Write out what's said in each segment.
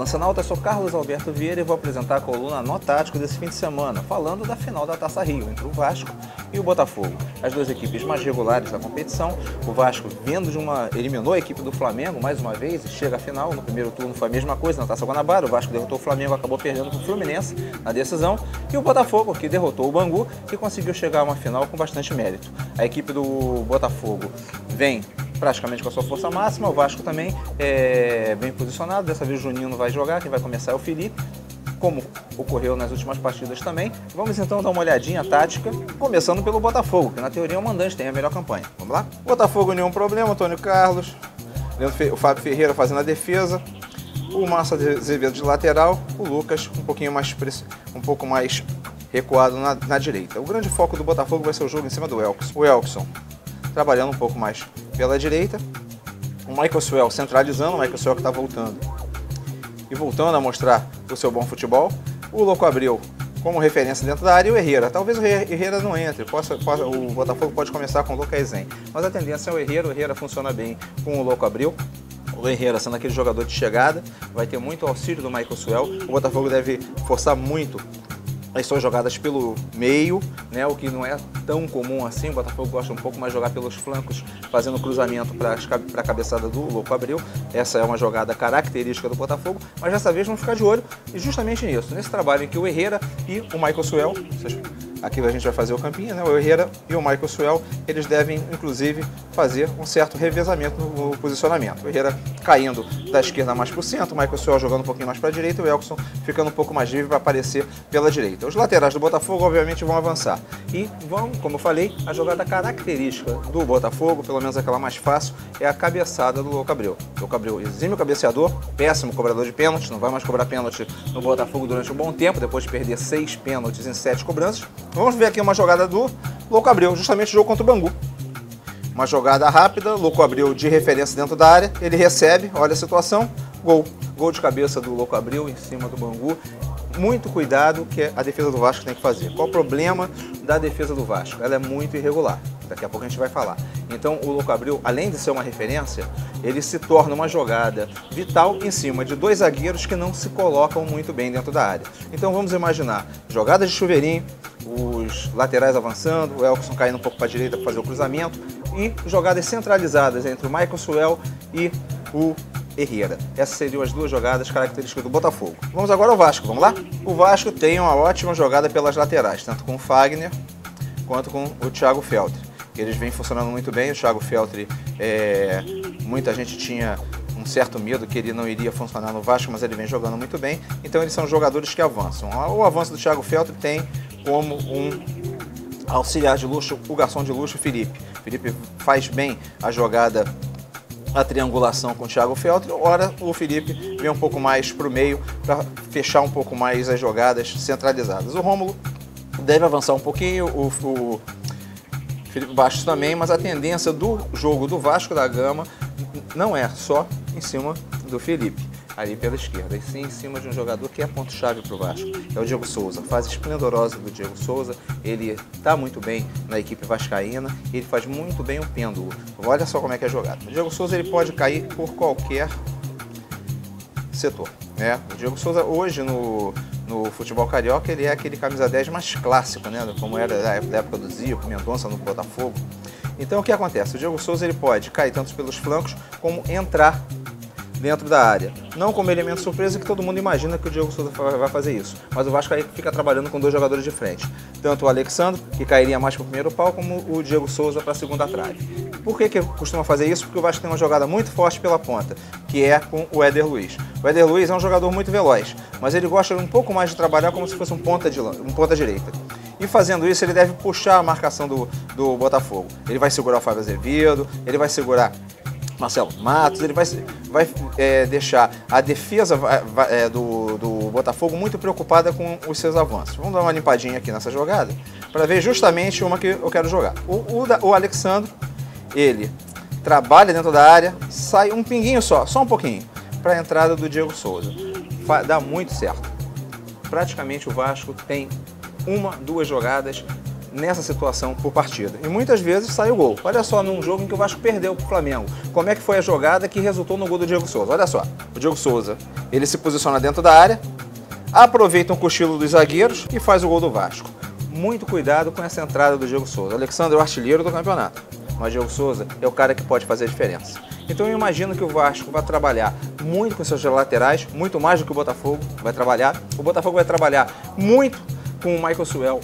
Lançanauta, eu sou Carlos Alberto Vieira e vou apresentar a coluna Nó Tático desse fim de semana, falando da final da Taça Rio, entre o Vasco e o Botafogo. As duas equipes mais regulares da competição. O Vasco, eliminou a equipe do Flamengo mais uma vez e chega à final. No primeiro turno foi a mesma coisa na Taça Guanabara, o Vasco derrotou o Flamengo, acabou perdendo para o Fluminense na decisão. E o Botafogo, que derrotou o Bangu e conseguiu chegar a uma final com bastante mérito. A equipe do Botafogo vem praticamente com a sua força máxima, o Vasco também é bem posicionado. Dessa vez o Juninho não vai jogar, quem vai começar é o Felipe, como ocorreu nas últimas partidas também. Vamos então dar uma olhadinha tática, começando pelo Botafogo, que na teoria é o mandante, tem a melhor campanha. Vamos lá? Botafogo, nenhum problema, Antônio Carlos, o Fábio Ferreira fazendo a defesa, o Márcio Azevedo de lateral, o Lucas um pouco mais recuado na direita. O grande foco do Botafogo vai ser o jogo em cima do Elkson. O Elkson trabalhando um pouco mais pela direita, o Michael Suel centralizando, o Michael Suel que está voltando e voltando a mostrar o seu bom futebol, o Louco Abreu como referência dentro da área e o Herrera. Talvez o Herrera não entre, o Botafogo pode começar com o Lucas Zen, mas a tendência é o Herrera funciona bem com o Louco Abreu. O Herrera sendo aquele jogador de chegada, vai ter muito auxílio do Michael Suel. O Botafogo deve forçar muito as suas jogadas pelo meio, né, o que não é tão comum assim. O Botafogo gosta um pouco mais de jogar pelos flancos, fazendo cruzamento para a cabeçada do Louco Abreu. Essa é uma jogada característica do Botafogo, mas dessa vez vamos ficar de olho e justamente nisso, nesse trabalho em que o Herrera e o Michael Suel, aqui a gente vai fazer o campinho, né, o Herrera e o Michael Suel, eles devem inclusive fazer um certo revezamento no posicionamento. O Herrera caindo da esquerda mais para o centro, o Michael Suel jogando um pouquinho mais para a direita e o Elkson ficando um pouco mais livre para aparecer pela direita. Os laterais do Botafogo obviamente vão avançar e vão, como eu falei, a jogada característica do Botafogo, pelo menos aquela mais fácil, é a cabeçada do Louco Abreu. Louco Abreu, exímio cabeceador, péssimo cobrador de pênalti, não vai mais cobrar pênalti no Botafogo durante um bom tempo, depois de perder 6 pênaltis em 7 cobranças. Vamos ver aqui uma jogada do Louco Abreu, justamente o jogo contra o Bangu. Uma jogada rápida, Louco Abreu de referência dentro da área, ele recebe, olha a situação, gol. Gol de cabeça do Louco Abreu em cima do Bangu. Muito cuidado que a defesa do Vasco tem que fazer. Qual o problema da defesa do Vasco? Ela é muito irregular. Daqui a pouco a gente vai falar. Então o Louco Abreu, além de ser uma referência, ele se torna uma jogada vital em cima de dois zagueiros que não se colocam muito bem dentro da área. Então vamos imaginar jogadas de chuveirinho, os laterais avançando, o Elkson caindo um pouco para a direita para fazer o cruzamento e jogadas centralizadas entre o Michael Suel e o Herrera. Essas seriam as duas jogadas características do Botafogo. Vamos agora ao Vasco, vamos lá? O Vasco tem uma ótima jogada pelas laterais, tanto com o Fagner quanto com o Thiago Feltri. Eles vêm funcionando muito bem. O Thiago Feltri, muita gente tinha um certo medo que ele não iria funcionar no Vasco, mas ele vem jogando muito bem. Então eles são jogadores que avançam. O avanço do Thiago Feltri tem como um auxiliar de luxo o garçom de luxo Felipe. Felipe faz bem a jogada, a triangulação com o Thiago Feltri. Ora, o Felipe vem um pouco mais para o meio para fechar um pouco mais as jogadas centralizadas. O Rômulo deve avançar um pouquinho, o Felipe Bastos também, mas a tendência do jogo do Vasco da Gama não é só em cima do Felipe, ali pela esquerda, e sim em cima de um jogador que é ponto-chave para o Vasco, é o Diego Souza. Fase esplendorosa do Diego Souza, ele está muito bem na equipe vascaína, ele faz muito bem o pêndulo. Olha só como é que é a jogada. O Diego Souza ele pode cair por qualquer setor, né? O Diego Souza hoje no futebol carioca ele é aquele camisa 10 mais clássico, né? Como era da época do Zico, Mendonça no Botafogo. Então o que acontece? O Diego Souza ele pode cair tanto pelos flancos como entrar dentro da área. Não como elemento surpresa que todo mundo imagina que o Diego Souza vai fazer isso. Mas o Vasco aí fica trabalhando com dois jogadores de frente. Tanto o Alexandre, que cairia mais para o primeiro pau, como o Diego Souza para a segunda trave. Por que costuma fazer isso? Porque o Vasco tem uma jogada muito forte pela ponta, que é com o Éder Luiz. O Éder Luiz é um jogador muito veloz, mas ele gosta um pouco mais de trabalhar como se fosse um ponta direita. E fazendo isso, ele deve puxar a marcação do Botafogo. Ele vai segurar o Fábio Azevedo, ele vai segurar Marcelo Matos, ele vai deixar a defesa do Botafogo muito preocupada com os seus avanços. Vamos dar uma limpadinha aqui nessa jogada para ver justamente uma que eu quero jogar. O Alexandre, ele trabalha dentro da área, sai um pinguinho só um pouquinho, para a entrada do Diego Souza. Dá muito certo. Praticamente o Vasco tem 1, 2 jogadas nessa situação por partida. E muitas vezes sai o gol. Olha só, num jogo em que o Vasco perdeu para o Flamengo, como é que foi a jogada que resultou no gol do Diego Souza. Olha só, o Diego Souza, ele se posiciona dentro da área, aproveita um cochilo dos zagueiros e faz o gol do Vasco. Muito cuidado com essa entrada do Diego Souza. Alexandre é o artilheiro do campeonato, mas Diego Souza é o cara que pode fazer a diferença. Então eu imagino que o Vasco vai trabalhar muito com seus laterais, muito mais do que o Botafogo vai trabalhar. O Botafogo vai trabalhar muito com o Michael Suel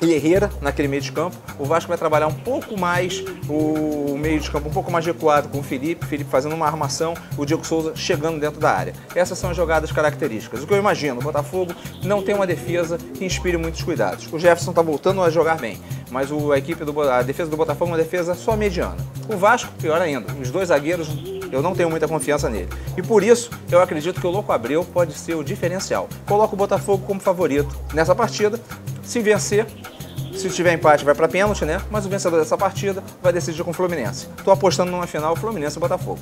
e Herrera naquele meio de campo. O Vasco vai trabalhar um pouco mais o meio de campo, um pouco mais recuado com o Felipe fazendo uma armação, o Diego Souza chegando dentro da área. Essas são as jogadas características. O que eu imagino, o Botafogo não tem uma defesa que inspire muitos cuidados. O Jefferson está voltando a jogar bem, mas a defesa do Botafogo é uma defesa só mediana. O Vasco, pior ainda, os dois zagueiros, eu não tenho muita confiança nele. E por isso, eu acredito que o Louco Abreu pode ser o diferencial. Coloco o Botafogo como favorito nessa partida. Se vencer, se tiver empate, vai para pênalti, né? Mas o vencedor dessa partida vai decidir com o Fluminense. Estou apostando numa final Fluminense e Botafogo.